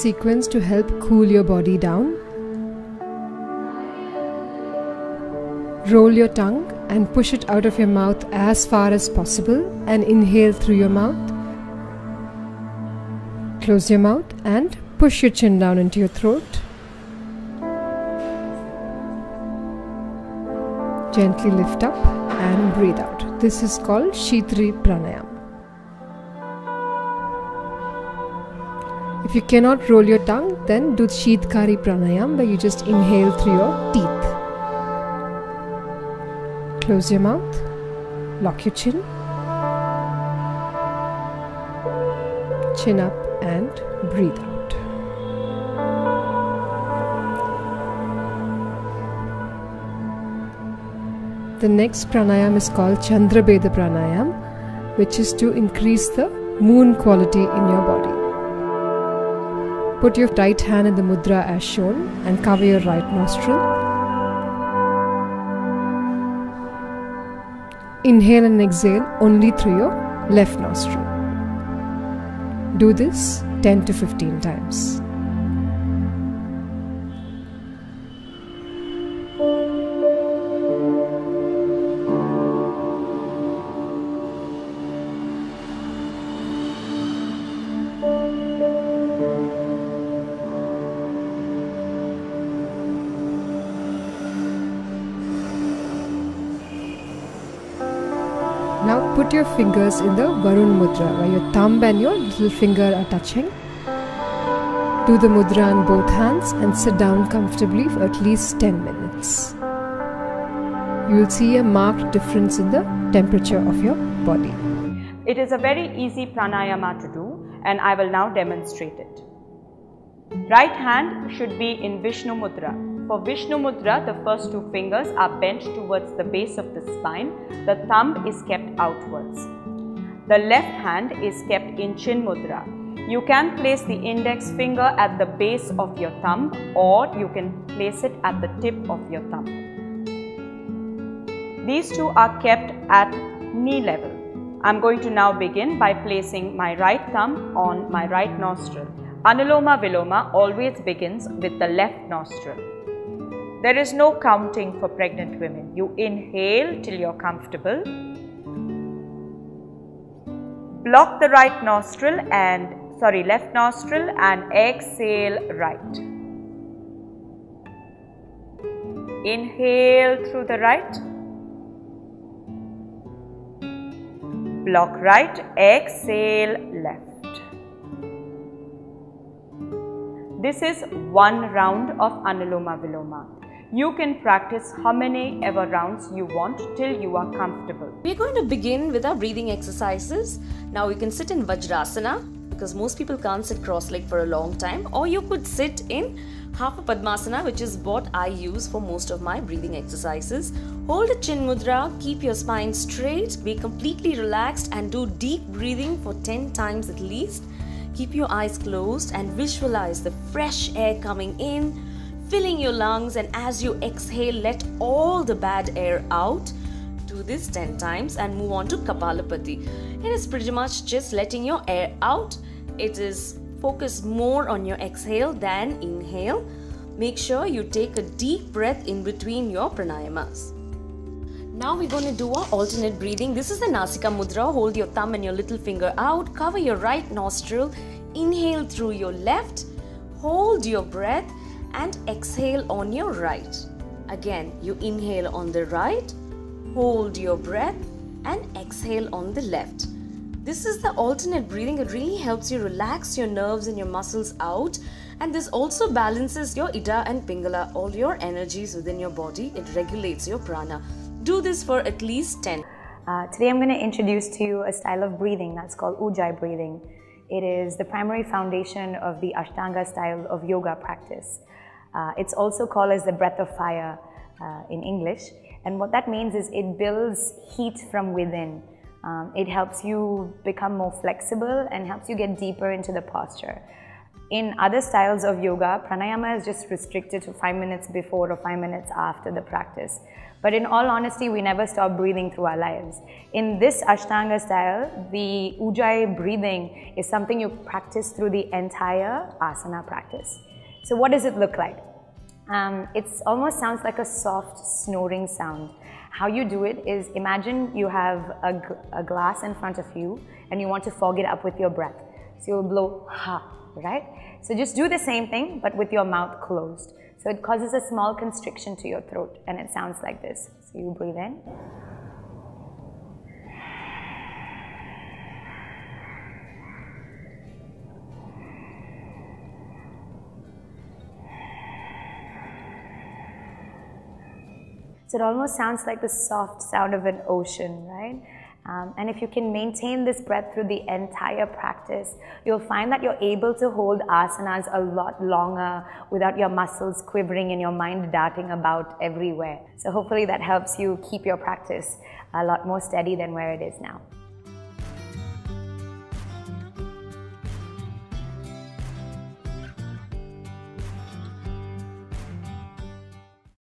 sequence to help cool your body down. Roll your tongue and push it out of your mouth as far as possible and inhale through your mouth. Close your mouth and push your chin down into your throat. Gently lift up and breathe out. This is called Shitri Pranayama. If you cannot roll your tongue, then do Shitkari Pranayama, where you just inhale through your teeth. Close your mouth, lock your chin, chin up and breathe out. The next pranayama is called Chandrabeda Pranayama, which is to increase the moon quality in your body. Put your right hand in the mudra as shown and cover your right nostril. Inhale and exhale only through your left nostril. Do this 10 to 15 times. Now put your fingers in the Varun Mudra, where your thumb and your little finger are touching. Do the mudra on both hands and sit down comfortably for at least 10 minutes. You will see a marked difference in the temperature of your body. It is a very easy pranayama to do, and I will now demonstrate it. Right hand should be in Vishnu Mudra. For Vishnu Mudra, the first two fingers are bent towards the base of the spine. The thumb is kept outwards. The left hand is kept in Chin Mudra. You can place the index finger at the base of your thumb, or you can place it at the tip of your thumb. These two are kept at knee level. I'm going to now begin by placing my right thumb on my right nostril. Anuloma Viloma always begins with the left nostril. There is no counting for pregnant women. You inhale till you're comfortable. Block the left nostril and exhale right. Inhale through the right. Block right, exhale left. This is one round of Anuloma Viloma. You can practice how many ever rounds you want till you are comfortable. We're going to begin with our breathing exercises. Now you can sit in Vajrasana, because most people can't sit cross-legged for a long time, or you could sit in half a Padmasana, which is what I use for most of my breathing exercises. Hold a Chin Mudra, keep your spine straight, be completely relaxed and do deep breathing for 10 times at least. Keep your eyes closed and visualize the fresh air coming in, filling your lungs, and as you exhale, let all the bad air out. Do this 10 times and move on to Kapalabhati. It is pretty much just letting your air out. It is focused more on your exhale than inhale. Make sure you take a deep breath in between your pranayamas. Now we're going to do our alternate breathing. This is the Nasika Mudra. Hold your thumb and your little finger out. Cover your right nostril. Inhale through your left. Hold your breath and exhale on your right. Again, you inhale on the right, hold your breath and exhale on the left. This is the alternate breathing. It really helps you relax your nerves and your muscles out, and this also balances your Ida and Pingala, all your energies within your body. It regulates your prana. Do this for at least 10. Today I'm going to introduce to you a style of breathing that's called Ujjayi breathing. It is the primary foundation of the Ashtanga style of yoga practice. It's also called as the breath of fire in English, and what that means is it builds heat from within. It helps you become more flexible and helps you get deeper into the posture. In other styles of yoga, pranayama is just restricted to 5 minutes before or 5 minutes after the practice. But in all honesty, we never stop breathing through our lives. In this Ashtanga style, the Ujjayi breathing is something you practice through the entire asana practice. So what does it look like? It almost sounds like a soft snoring sound. How you do it is, imagine you have a glass in front of you and you want to fog it up with your breath. So you'll blow ha, right? So just do the same thing but with your mouth closed. So it causes a small constriction to your throat and it sounds like this. So you breathe in. So it almost sounds like the soft sound of an ocean, right? And if you can maintain this breath through the entire practice, you'll find that you're able to hold asanas a lot longer without your muscles quivering and your mind darting about everywhere. So hopefully that helps you keep your practice a lot more steady than where it is now.